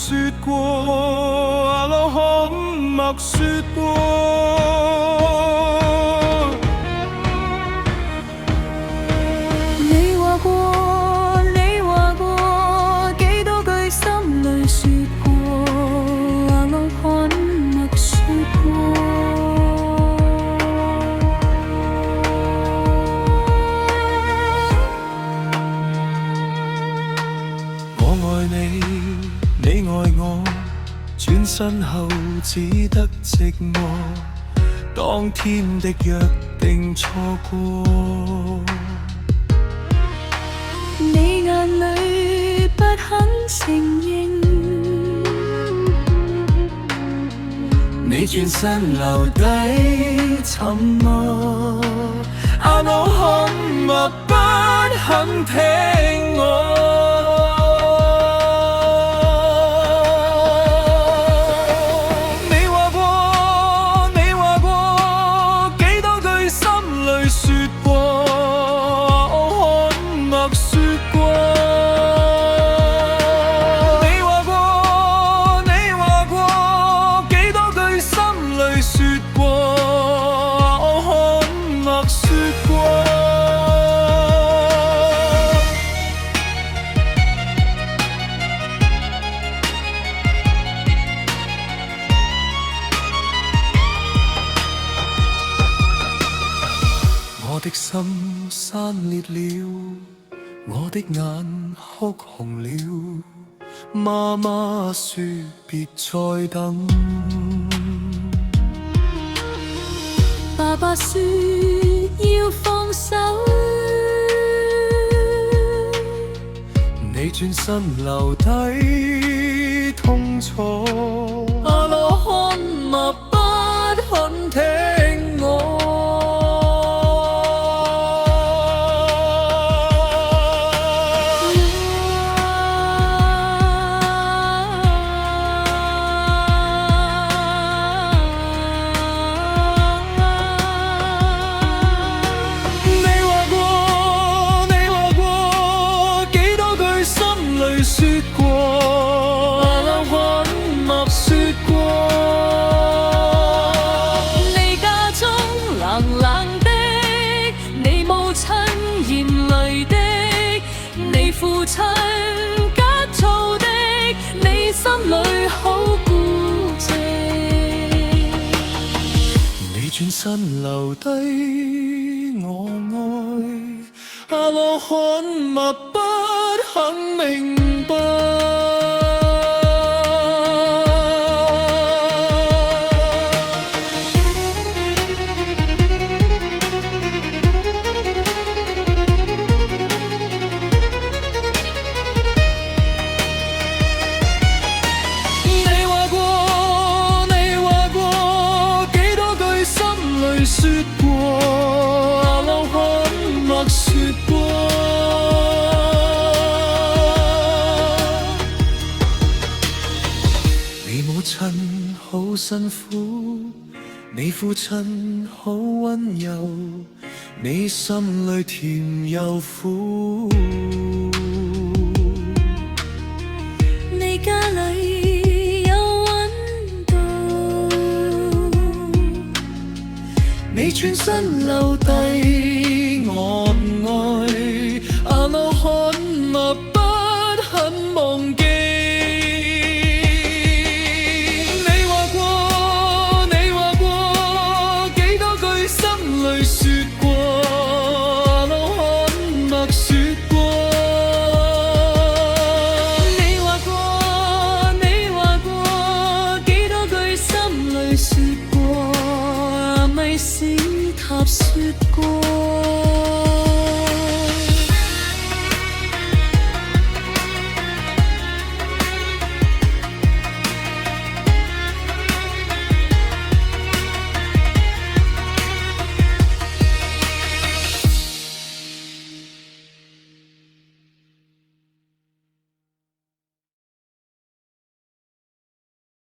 說過，阿老可默說過。你話過，你話過，幾多句心裏說過，阿老可默說過。我愛你，你愛我，轉身後只得寂寞。當天的約定錯過，你眼裏不肯承認，你轉身留低沉默。阿老可默不肯聽我。我的心散裂了，我的眼哭紅了。媽媽說別再等，爸爸說要放手。你轉身留低痛楚，阿老可默不肯聽我。說過，阿老可默說過。你家中冷冷的，你母親嚴厲的，你父親急躁的，你心裏好孤寂。你轉身留低我愛，阿老可默不肯明白。你話過，你話過，幾多句心裏說過，阿老可默說過。你母親好辛苦，你父親好溫柔，你心裏甜又苦。你家裏有溫度，你轉身留